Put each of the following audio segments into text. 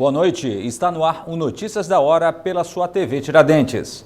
Boa noite, está no ar o Notícias da Hora pela sua TV Tiradentes.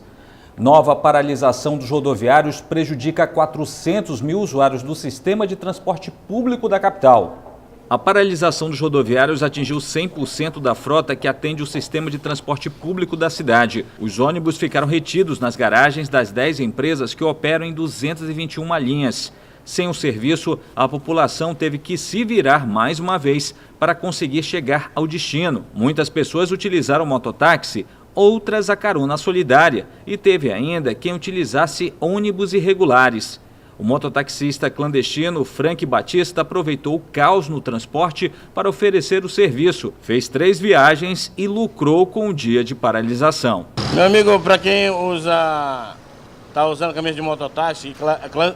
Nova paralisação dos rodoviários prejudica 400 mil usuários do sistema de transporte público da capital. A paralisação dos rodoviários atingiu 100% da frota que atende o sistema de transporte público da cidade. Os ônibus ficaram retidos nas garagens das 10 empresas que operam em 221 linhas. Sem o serviço, a população teve que se virar mais uma vez para conseguir chegar ao destino. Muitas pessoas utilizaram o mototáxi, outras a carona solidária e teve ainda quem utilizasse ônibus irregulares. O mototaxista clandestino Frank Batista aproveitou o caos no transporte para oferecer o serviço. Fez 3 viagens e lucrou com o dia de paralisação. Meu amigo, para quem está usando caminho de mototáxi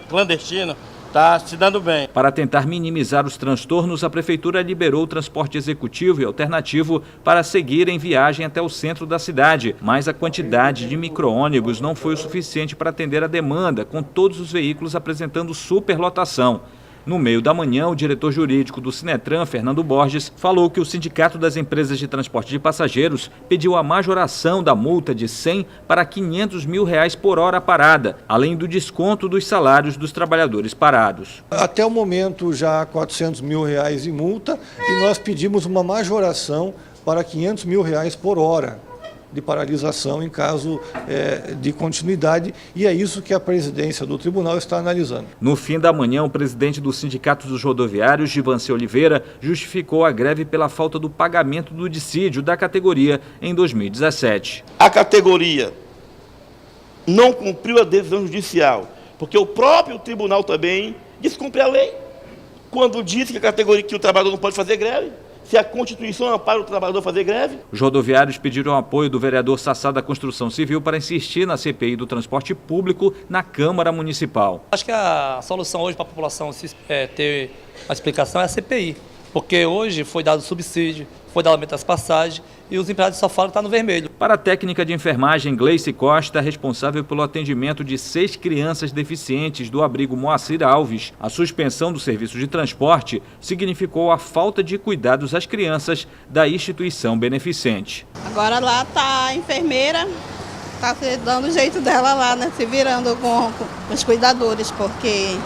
clandestino, está se dando bem. Para tentar minimizar os transtornos, a Prefeitura liberou o transporte executivo e alternativo para seguir em viagem até o centro da cidade. Mas a quantidade de micro-ônibus não foi o suficiente para atender a demanda, com todos os veículos apresentando superlotação. No meio da manhã, o diretor jurídico do Sinetran, Fernando Borges, falou que o Sindicato das Empresas de Transporte de Passageiros pediu a majoração da multa de 100 para 500 mil reais por hora parada, além do desconto dos salários dos trabalhadores parados. Até o momento já 400 mil reais em multa e nós pedimos uma majoração para 500 mil reais por hora de paralisação em caso de continuidade, e é isso que a presidência do tribunal está analisando. No fim da manhã, o presidente do Sindicato dos Rodoviários, Givanci Oliveira, justificou a greve pela falta do pagamento do dissídio da categoria em 2017. A categoria não cumpriu a decisão judicial, porque o próprio tribunal também descumpre a lei, quando disse que a categoria que o trabalhador não pode fazer greve. Se a Constituição ampara o trabalhador fazer greve. Os rodoviários pediram apoio do vereador Sassá da Construção Civil para insistir na CPI do transporte público na Câmara Municipal. Acho que a solução hoje para a população ter uma explicação é a CPI, porque hoje foi dado subsídio, foi dado aumento das passagens e os empregados só falam que está no vermelho. Para a técnica de enfermagem Gleice Costa, responsável pelo atendimento de 6 crianças deficientes do abrigo Moacir Alves, a suspensão do serviço de transporte significou a falta de cuidados às crianças da instituição beneficente. Agora lá está a enfermeira, está dando o jeito dela lá, né, se virando com os cuidadores, porque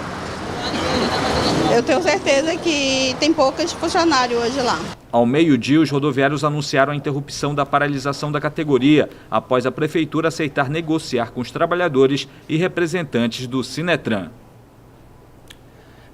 eu tenho certeza que tem poucos funcionários hoje lá. Ao meio-dia, os rodoviários anunciaram a interrupção da paralisação da categoria, após a Prefeitura aceitar negociar com os trabalhadores e representantes do Sinetran.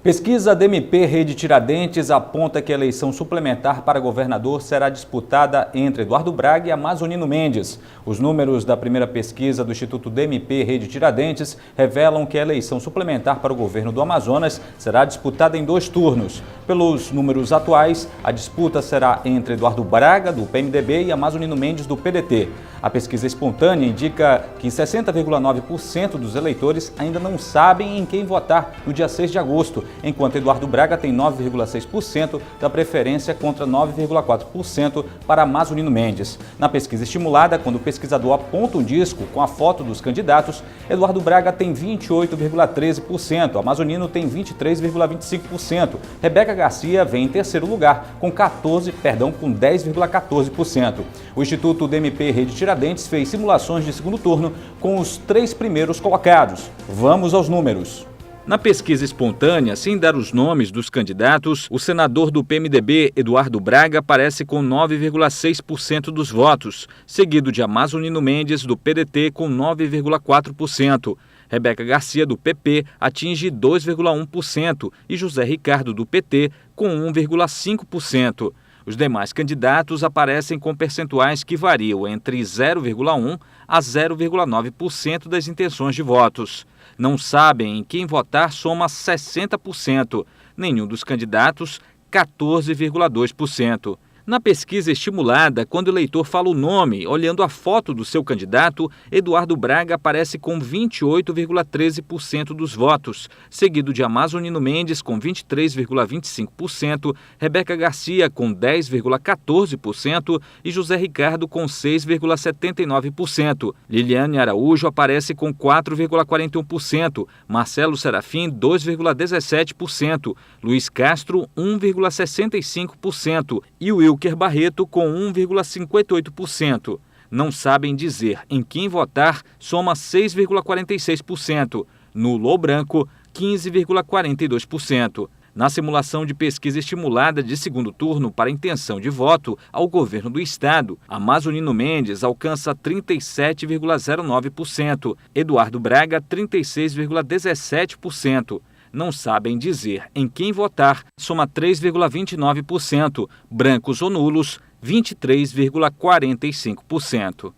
Pesquisa DMP Rede Tiradentes aponta que a eleição suplementar para governador será disputada entre Eduardo Braga e Amazonino Mendes. Os números da primeira pesquisa do Instituto DMP Rede Tiradentes revelam que a eleição suplementar para o governo do Amazonas será disputada em 2 turnos. Pelos números atuais, a disputa será entre Eduardo Braga, do PMDB, e Amazonino Mendes, do PDT. A pesquisa espontânea indica que 60,9% dos eleitores ainda não sabem em quem votar no dia 6 de agosto, enquanto Eduardo Braga tem 9,6% da preferência contra 9,4% para Amazonino Mendes. Na pesquisa estimulada, quando o pesquisador aponta um disco com a foto dos candidatos, Eduardo Braga tem 28,13%, Amazonino tem 23,25%, Rebeca Garcia vem em terceiro lugar com 10,14%. O Instituto DMP Rede Tiradentes fez simulações de segundo turno com os 3 primeiros colocados. Vamos aos números. Na pesquisa espontânea, sem dar os nomes dos candidatos, o senador do PMDB, Eduardo Braga, aparece com 9,6% dos votos, seguido de Amazonino Mendes, do PDT, com 9,4%. Rebeca Garcia, do PP, atinge 2,1% e José Ricardo, do PT, com 1,5%. Os demais candidatos aparecem com percentuais que variam entre 0,1% a 0,9% das intenções de votos. Não sabem em quem votar soma 60%, nenhum dos candidatos 14,2%. Na pesquisa estimulada, quando o eleitor fala o nome, olhando a foto do seu candidato, Eduardo Braga aparece com 28,13% dos votos, seguido de Amazonino Mendes com 23,25%, Rebeca Garcia com 10,14% e José Ricardo com 6,79%. Liliane Araújo aparece com 4,41%, Marcelo Serafim 2,17%, Luiz Castro 1,65% e Wilker Wilker Barreto, com 1,58%. Não sabem dizer em quem votar, soma 6,46%. Nulo ou branco, 15,42%. Na simulação de pesquisa estimulada de segundo turno para intenção de voto ao governo do estado, Amazonino Mendes alcança 37,09%, Eduardo Braga 36,17%. Não sabem dizer em quem votar, soma 3,29%, brancos ou nulos 23,45%.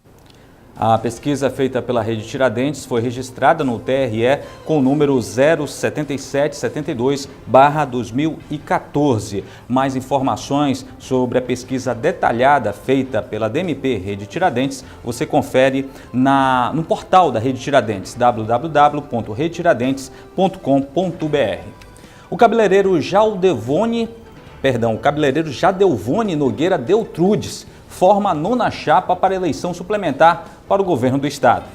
A pesquisa feita pela Rede Tiradentes foi registrada no TRE com o número 07772/2014. Mais informações sobre a pesquisa detalhada feita pela DMP Rede Tiradentes você confere no portal da Rede Tiradentes, www.redetiradentes.com.br. O cabeleireiro Jadelvone Nogueira Deltrudes forma a 9ª chapa para eleição suplementar para o governo do estado.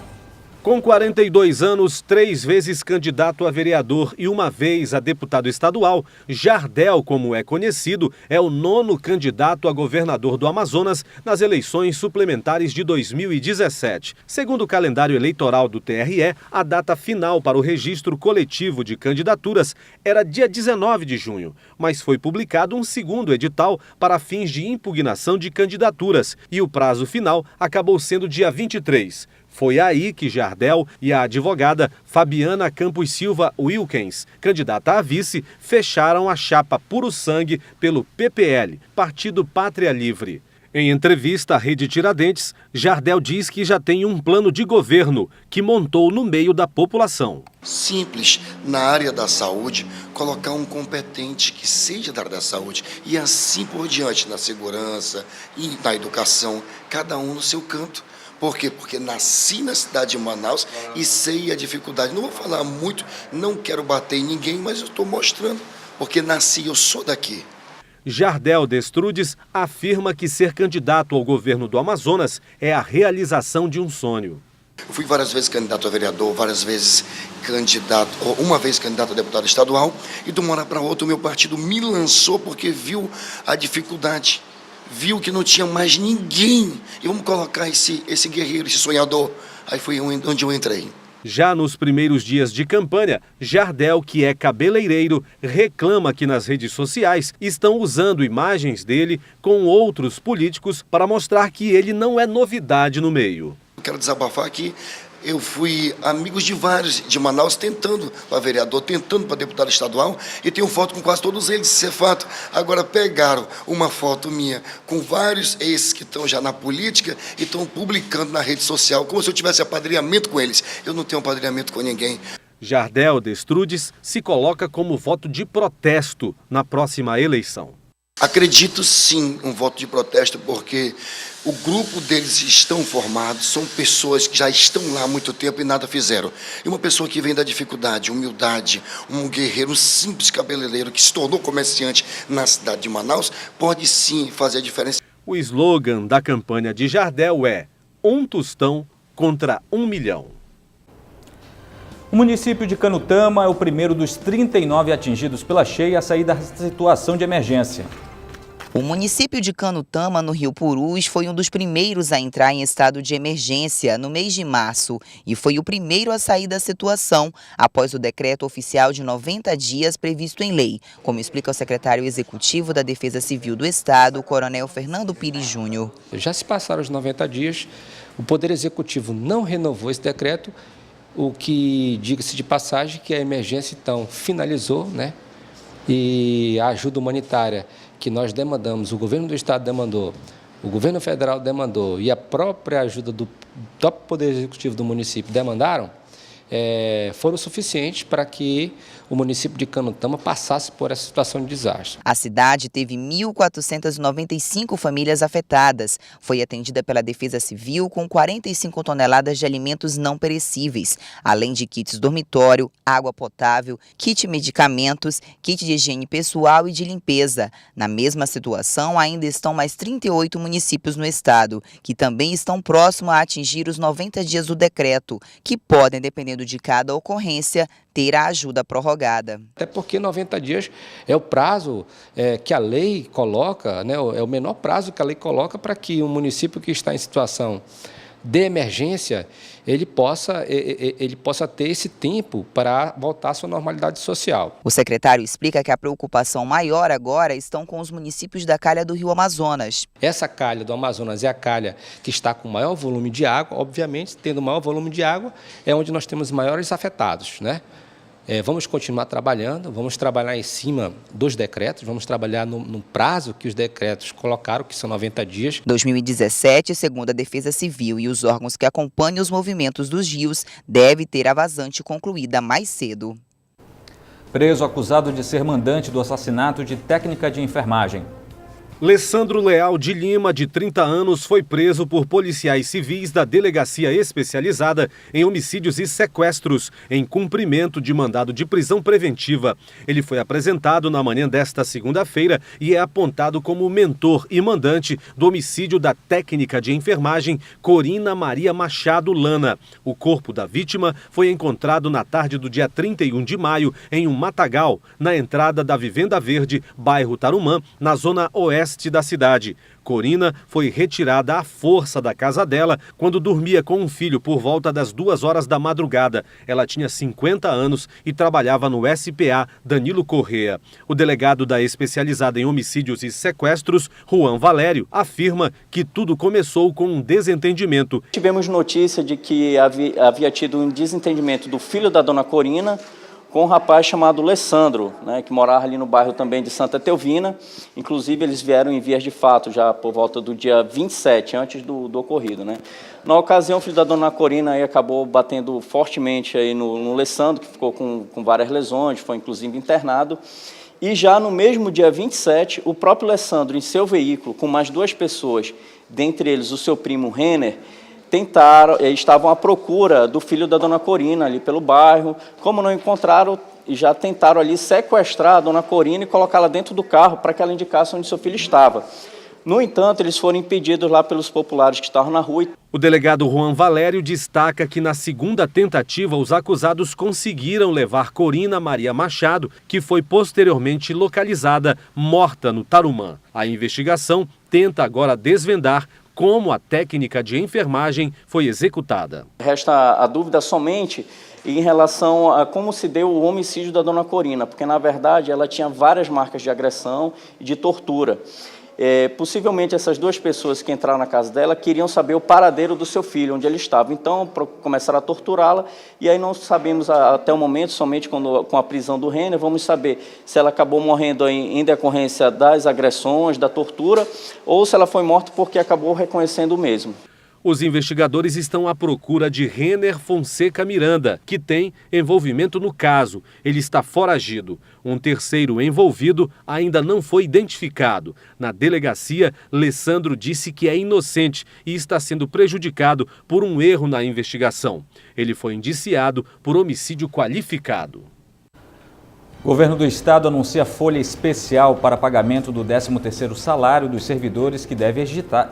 Com 42 anos, 3 vezes candidato a vereador e 1 vez a deputado estadual, Jardel, como é conhecido, é o 9º candidato a governador do Amazonas nas eleições suplementares de 2017. Segundo o calendário eleitoral do TRE, a data final para o registro coletivo de candidaturas era dia 19 de junho, mas foi publicado um segundo edital para fins de impugnação de candidaturas e o prazo final acabou sendo dia 23. Foi aí que Jardel e a advogada Fabiana Campos Silva Wilkens, candidata a vice, fecharam a chapa Puro Sangue pelo PPL, Partido Pátria Livre. Em entrevista à Rede Tiradentes, Jardel diz que já tem um plano de governo que montou no meio da população. Simples, na área da saúde, colocar um competente que seja da área da saúde e assim por diante, na segurança e na educação, cada um no seu canto. Por quê? Porque nasci na cidade de Manaus e sei a dificuldade. Não vou falar muito, não quero bater em ninguém, mas eu estou mostrando, porque nasci, eu sou daqui. Jardel Deltrudes afirma que ser candidato ao governo do Amazonas é a realização de um sonho. Eu fui várias vezes candidato a vereador, várias vezes candidato, ou 1 vez candidato a deputado estadual, e de uma hora para outra o meu partido me lançou porque viu a dificuldade. Viu que não tinha mais ninguém, e vamos colocar esse guerreiro, esse sonhador. Aí foi onde eu entrei. Já nos primeiros dias de campanha, Jardel, que é cabeleireiro, reclama que nas redes sociais estão usando imagens dele com outros políticos para mostrar que ele não é novidade no meio. Eu quero desabafar aqui. Eu fui amigo de vários de Manaus, tentando para vereador, tentando para deputado estadual, e tenho foto com quase todos eles, isso é fato. Agora pegaram uma foto minha com vários ex que estão já na política e estão publicando na rede social, como se eu tivesse apadrinhamento com eles. Eu não tenho apadrinhamento com ninguém. Jardel Deltrudes se coloca como voto de protesto na próxima eleição. Acredito sim um voto de protesto, porque o grupo deles estão formados, são pessoas que já estão lá há muito tempo e nada fizeram. E uma pessoa que vem da dificuldade, humildade, um guerreiro, um simples cabeleireiro que se tornou comerciante na cidade de Manaus, pode sim fazer a diferença. O slogan da campanha de Jardel é "Um tostão contra 1 milhão". O município de Canutama é o primeiro dos 39 atingidos pela cheia a sair da situação de emergência. O município de Canutama, no Rio Purus, foi um dos primeiros a entrar em estado de emergência no mês de março e foi o primeiro a sair da situação após o decreto oficial de 90 dias previsto em lei, como explica o secretário executivo da Defesa Civil do Estado, o coronel Fernando Pires Júnior. Já se passaram os 90 dias, o Poder Executivo não renovou esse decreto, o que, diga-se de passagem, que a emergência então finalizou, né? E a ajuda humanitária que nós demandamos, o governo do estado demandou, o governo federal demandou e a própria ajuda do próprio Poder Executivo do município demandaram, foram suficientes para que o município de Canutama passasse por essa situação de desastre. A cidade teve 1.495 famílias afetadas. Foi atendida pela Defesa Civil com 45 toneladas de alimentos não perecíveis, além de kits dormitório, água potável, kit medicamentos, kit de higiene pessoal e de limpeza. Na mesma situação, ainda estão mais 38 municípios no estado, que também estão próximos a atingir os 90 dias do decreto, que podem, dependendo dependendo de cada ocorrência, ter a ajuda prorrogada. Até porque 90 dias é o prazo que a lei coloca, né, é o menor prazo que a lei coloca para que um município que está em situação de emergência, ele possa ter esse tempo para voltar à sua normalidade social. O secretário explica que a preocupação maior agora estão com os municípios da calha do Rio Amazonas. Essa calha do Amazonas é a calha que está com maior volume de água, obviamente, tendo maior volume de água, é onde nós temos maiores afetados, né? Vamos continuar trabalhando, vamos trabalhar em cima dos decretos, vamos trabalhar no prazo que os decretos colocaram, que são 90 dias. 2017, segundo a Defesa Civil e os órgãos que acompanham os movimentos dos rios, deve ter a vazante concluída mais cedo. Preso acusado de ser mandante do assassinato de técnica de enfermagem. Lessandro Leal de Lima, de 30 anos, foi preso por policiais civis da Delegacia Especializada em Homicídios e Sequestros, em cumprimento de mandado de prisão preventiva. Ele foi apresentado na manhã desta segunda-feira e é apontado como mentor e mandante do homicídio da técnica de enfermagem Corina Maria Machado Lana. O corpo da vítima foi encontrado na tarde do dia 31 de maio em um matagal, na entrada da Vivenda Verde, bairro Tarumã, na zona oeste da cidade. Corina foi retirada à força da casa dela quando dormia com um filho por volta das 2 horas da madrugada. Ela tinha 50 anos e trabalhava no SPA Danilo Corrêa. O delegado da Especializada em Homicídios e Sequestros, Juan Valério, afirma que tudo começou com um desentendimento. Tivemos notícia de que havia tido um desentendimento do filho da dona Corina com um rapaz chamado Lessandro, né, que morava ali no bairro também de Santa Teovina. Inclusive, eles vieram em vias de fato já por volta do dia 27, antes do ocorrido, né. Na ocasião, o filho da dona Corina aí acabou batendo fortemente aí no Lessandro, que ficou com várias lesões, foi inclusive internado. E já no mesmo dia 27, o próprio Lessandro, em seu veículo, com mais 2 pessoas, dentre eles o seu primo Renner, estavam à procura do filho da dona Corina ali pelo bairro. Como não encontraram, já tentaram ali sequestrar a dona Corina e colocá-la dentro do carro para que ela indicasse onde seu filho estava. No entanto, eles foram impedidos lá pelos populares que estavam na rua. O delegado Juan Valério destaca que na segunda tentativa os acusados conseguiram levar Corina Maria Machado, que foi posteriormente localizada morta no Tarumã. A investigação tenta agora desvendar como a técnica de enfermagem foi executada. Resta a dúvida somente em relação a como se deu o homicídio da dona Corina, porque, na verdade, ela tinha várias marcas de agressão e de tortura. Possivelmente, essas 2 pessoas que entraram na casa dela queriam saber o paradeiro do seu filho, onde ele estava. Então, começaram a torturá-la, e aí não sabemos até o momento, somente com a prisão do Renner, vamos saber se ela acabou morrendo em decorrência das agressões, da tortura, ou se ela foi morta porque acabou reconhecendo o mesmo. Os investigadores estão à procura de Renner Fonseca Miranda, que tem envolvimento no caso. Ele está foragido. Um terceiro envolvido ainda não foi identificado. Na delegacia, Lessandro disse que é inocente e está sendo prejudicado por um erro na investigação. Ele foi indiciado por homicídio qualificado. O governo do estado anuncia folha especial para pagamento do 13º salário dos servidores, que deve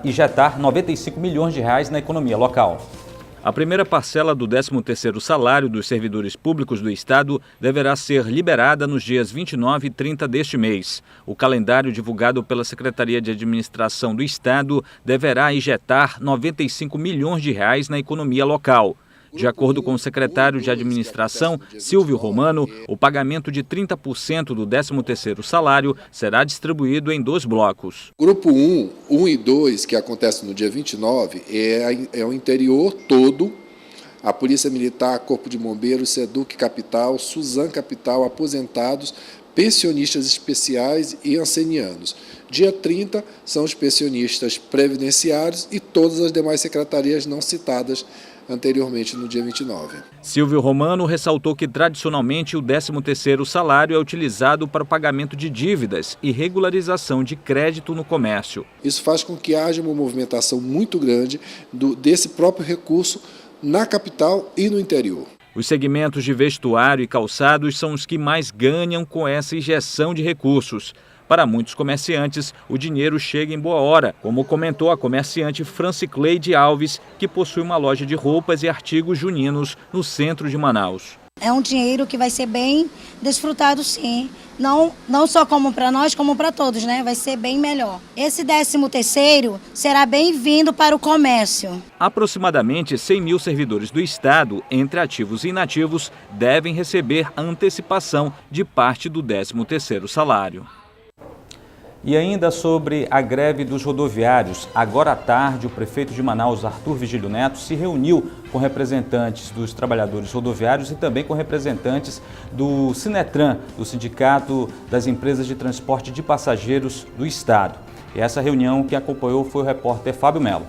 injetar 95 milhões de reais na economia local. A primeira parcela do 13º salário dos servidores públicos do estado deverá ser liberada nos dias 29 e 30 deste mês. O calendário divulgado pela Secretaria de Administração do estado deverá injetar 95 milhões de reais na economia local. De acordo com o secretário de Administração, Silvio Romano, o pagamento de 30% do 13º salário será distribuído em 2 blocos. Grupo 1 e 2, que acontece no dia 29, é o interior todo, a Polícia Militar, Corpo de Bombeiros, SEDUC Capital, Suzan Capital, aposentados, pensionistas especiais e ancenianos. Dia 30 são os pensionistas previdenciários e todas as demais secretarias não citadas anteriormente no dia 29. Silvio Romano ressaltou que tradicionalmente o 13º salário é utilizado para o pagamento de dívidas e regularização de crédito no comércio. Isso faz com que haja uma movimentação muito grande desse próprio recurso na capital e no interior. Os segmentos de vestuário e calçados são os que mais ganham com essa injeção de recursos. Para muitos comerciantes, o dinheiro chega em boa hora, como comentou a comerciante Francicleide Alves, que possui uma loja de roupas e artigos juninos no centro de Manaus. É um dinheiro que vai ser bem desfrutado, sim. Não só como para nós, como para todos, né? Vai ser bem melhor. Esse 13º será bem-vindo para o comércio. Aproximadamente 100 mil servidores do Estado, entre ativos e inativos, devem receber a antecipação de parte do 13º salário. E ainda sobre a greve dos rodoviários, agora à tarde o prefeito de Manaus, Arthur Vigílio Neto, se reuniu com representantes dos trabalhadores rodoviários e também com representantes do Sinetran, do Sindicato das Empresas de Transporte de Passageiros do Estado. E essa reunião que acompanhou foi o repórter Fábio Melo.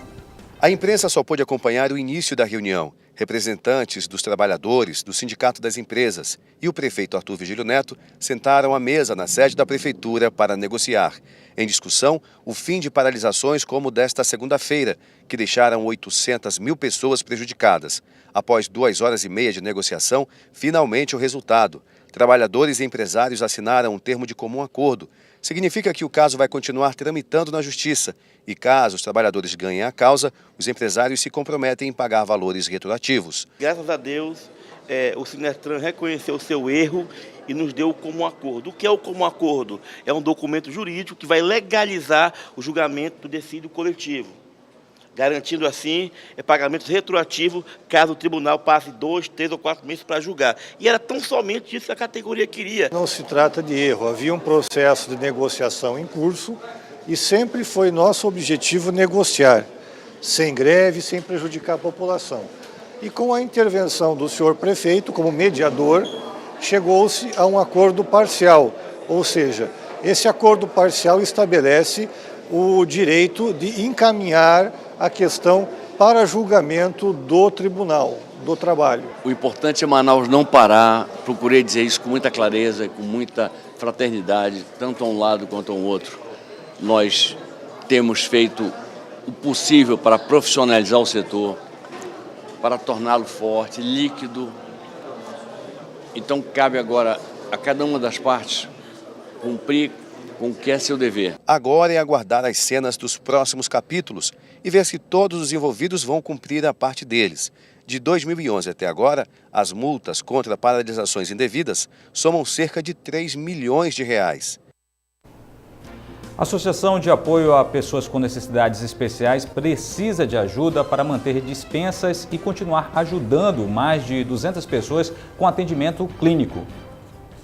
A imprensa só pôde acompanhar o início da reunião. Representantes dos trabalhadores, do Sindicato das Empresas e o prefeito Arthur Vigílio Neto sentaram à mesa na sede da Prefeitura para negociar. Em discussão, o fim de paralisações como desta segunda-feira, que deixaram 800 mil pessoas prejudicadas. Após 2 horas e meia de negociação, finalmente o resultado. Trabalhadores e empresários assinaram um termo de comum acordo. Significa que o caso vai continuar tramitando na Justiça e, caso os trabalhadores ganhem a causa, os empresários se comprometem em pagar valores retroativos. Graças a Deus, o Sinetran reconheceu o seu erro e nos deu o comum acordo. O que é o comum acordo? É um documento jurídico que vai legalizar o julgamento do dissídio coletivo, garantindo assim pagamentos retroativos caso o tribunal passe 2, 3 ou 4 meses para julgar. E era tão somente isso que a categoria queria. Não se trata de erro, havia um processo de negociação em curso e sempre foi nosso objetivo negociar, sem greve, sem prejudicar a população. E com a intervenção do senhor prefeito como mediador, chegou-se a um acordo parcial, ou seja, esse acordo parcial estabelece o direito de encaminhar a questão para julgamento do Tribunal do Trabalho. O importante é Manaus não parar, procurei dizer isso com muita clareza, com muita fraternidade, tanto a um lado quanto ao outro. Nós temos feito o possível para profissionalizar o setor, para torná-lo forte, líquido. Então cabe agora a cada uma das partes cumprir com o que é seu dever. Agora é aguardar as cenas dos próximos capítulos e ver se todos os envolvidos vão cumprir a parte deles. De 2011 até agora, as multas contra paralisações indevidas somam cerca de 3 milhões de reais. A Associação de Apoio a Pessoas com Necessidades Especiais precisa de ajuda para manter dispensas e continuar ajudando mais de 200 pessoas com atendimento clínico.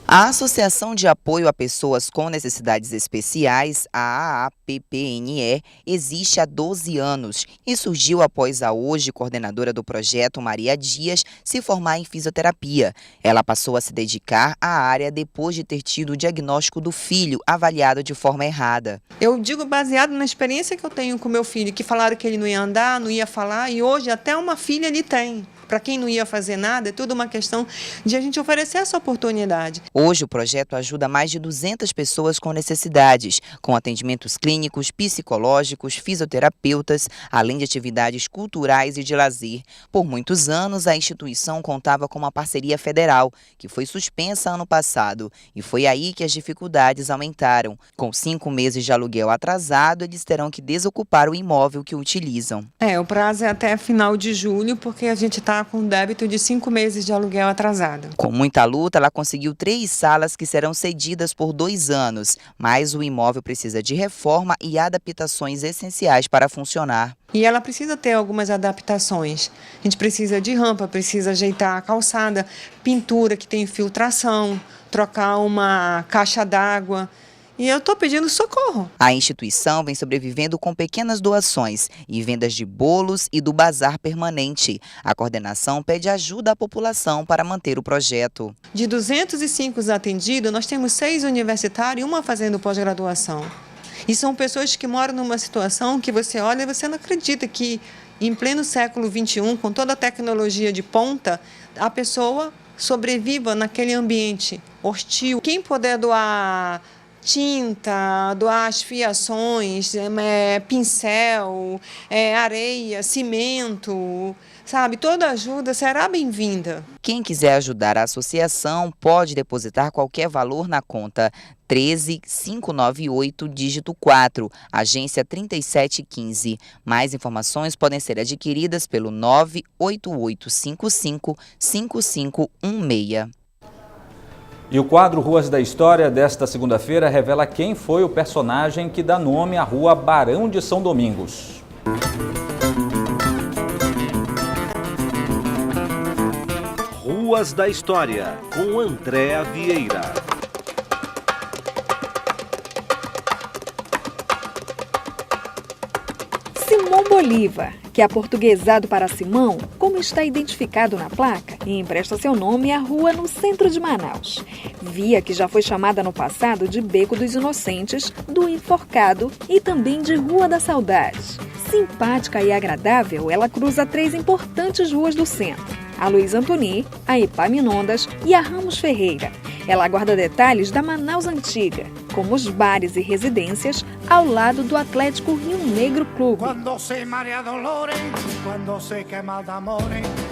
A Associação de Apoio a Pessoas com Necessidades Especiais, a AAPPNE, existe há 12 anos e surgiu após a hoje coordenadora do projeto, Maria Dias, se formar em fisioterapia. Ela passou a se dedicar à área depois de ter tido o diagnóstico do filho avaliado de forma errada. Eu digo baseado na experiência que eu tenho com meu filho, que falaram que ele não ia andar, não ia falar, e hoje até uma filha ele tem. Para quem não ia fazer nada, é tudo uma questão de a gente oferecer essa oportunidade. Hoje o projeto ajuda mais de 200 pessoas com necessidades, com atendimentos clínicos, psicológicos, fisioterapeutas, além de atividades culturais e de lazer. Por muitos anos, a instituição contava com uma parceria federal, que foi suspensa ano passado, e foi aí que as dificuldades aumentaram. Com 5 meses de aluguel atrasado, eles terão que desocupar o imóvel que utilizam. O prazo é até final de julho, porque a gente está com débito de 5 meses de aluguel atrasado. Com muita luta, ela conseguiu 3 salas que serão cedidas por 2 anos, mas o imóvel precisa de reforma e adaptações essenciais para funcionar. E ela precisa ter algumas adaptações. A gente precisa de rampa, precisa ajeitar a calçada, pintura que tem infiltração, trocar uma caixa d'água. E eu estou pedindo socorro. A instituição vem sobrevivendo com pequenas doações e vendas de bolos e do bazar permanente. A coordenação pede ajuda à população para manter o projeto. De 205 atendidos, nós temos 6 universitários e uma fazendo pós-graduação. E são pessoas que moram numa situação que você olha e você não acredita que, em pleno século XXI, com toda a tecnologia de ponta, a pessoa sobreviva naquele ambiente hostil. Quem puder doar tinta, doar as fiações, pincel, areia, cimento, sabe? Toda ajuda será bem-vinda. Quem quiser ajudar a associação pode depositar qualquer valor na conta 13598, dígito 4, agência 3715. Mais informações podem ser adquiridas pelo 988555516. E o quadro Ruas da História desta segunda-feira revela quem foi o personagem que dá nome à rua Barão de São Domingos. Ruas da História, com Andréa Vieira. Simão Bolívar, que é aportuguesado para Simão, como está identificado na placa, e empresta seu nome à rua no centro de Manaus. Via que já foi chamada no passado de Beco dos Inocentes, do Enforcado e também de Rua da Saudade. Simpática e agradável, ela cruza 3 importantes ruas do centro: a Luiz Antoni, a Epaminondas e a Ramos Ferreira. Ela guarda detalhes da Manaus antiga, como os bares e residências ao lado do Atlético Rio Negro Clube.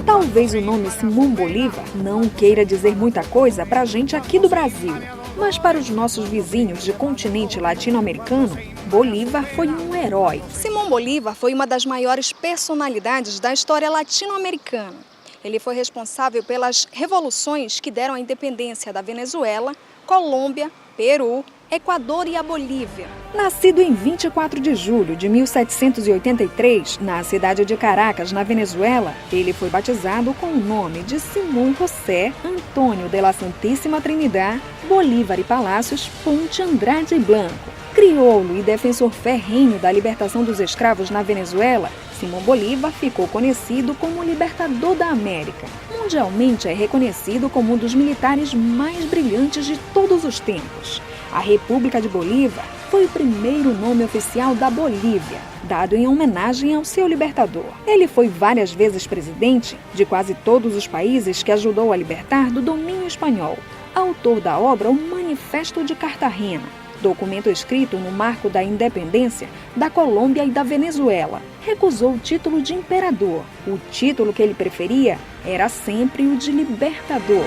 Talvez o nome Simão Bolívar não queira dizer muita coisa para a gente aqui do Brasil, mas para os nossos vizinhos de continente latino-americano, Bolívar foi um herói. Simão Bolívar foi uma das maiores personalidades da história latino-americana. Ele foi responsável pelas revoluções que deram a independência da Venezuela, Colômbia, Peru, Equador e a Bolívia. Nascido em 24 de julho de 1783, na cidade de Caracas, na Venezuela, ele foi batizado com o nome de Simão José Antônio de la Santíssima Trinidad Bolívar e Palácios Ponte Andrade Blanco. Crioulo e defensor ferrenho da libertação dos escravos na Venezuela, Simão Bolívar ficou conhecido como o libertador da América. Mundialmente é reconhecido como um dos militares mais brilhantes de todos os tempos. A República de Bolívar foi o primeiro nome oficial da Bolívia, dado em homenagem ao seu libertador. Ele foi várias vezes presidente de quase todos os países que ajudou a libertar do domínio espanhol. Autor da obra O Manifesto de Cartagena, documento escrito no marco da independência da Colômbia e da Venezuela. Recusou o título de imperador. O título que ele preferia era sempre o de libertador.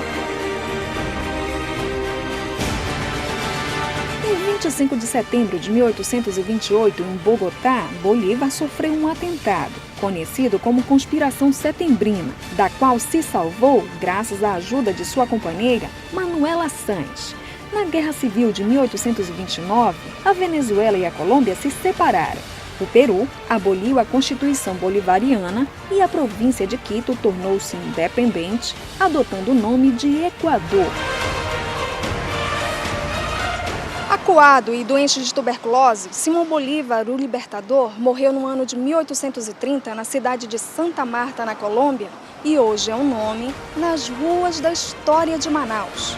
Em 25 de setembro de 1828, em Bogotá, Bolívar sofreu um atentado, conhecido como Conspiração Setembrina, da qual se salvou graças à ajuda de sua companheira, Manuela Sanz. Na Guerra Civil de 1829, a Venezuela e a Colômbia se separaram. O Peru aboliu a Constituição Bolivariana e a província de Quito tornou-se independente, adotando o nome de Equador. Acuado e doente de tuberculose, Simão Bolívar, o libertador, morreu no ano de 1830 na cidade de Santa Marta, na Colômbia, e hoje é um nome nas ruas da história de Manaus.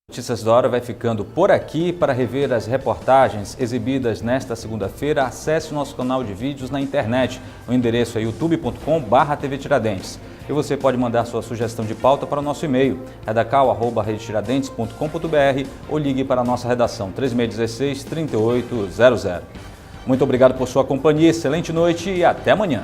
Notícias da Hora vai ficando por aqui. Para rever as reportagens exibidas nesta segunda-feira, acesse o nosso canal de vídeos na internet. O endereço é youtube.com/TV Tiradentes. E você pode mandar sua sugestão de pauta para o nosso e-mail, redacal@redetiradentes.com.br, ou ligue para a nossa redação 3616-3800. Muito obrigado por sua companhia, excelente noite e até amanhã.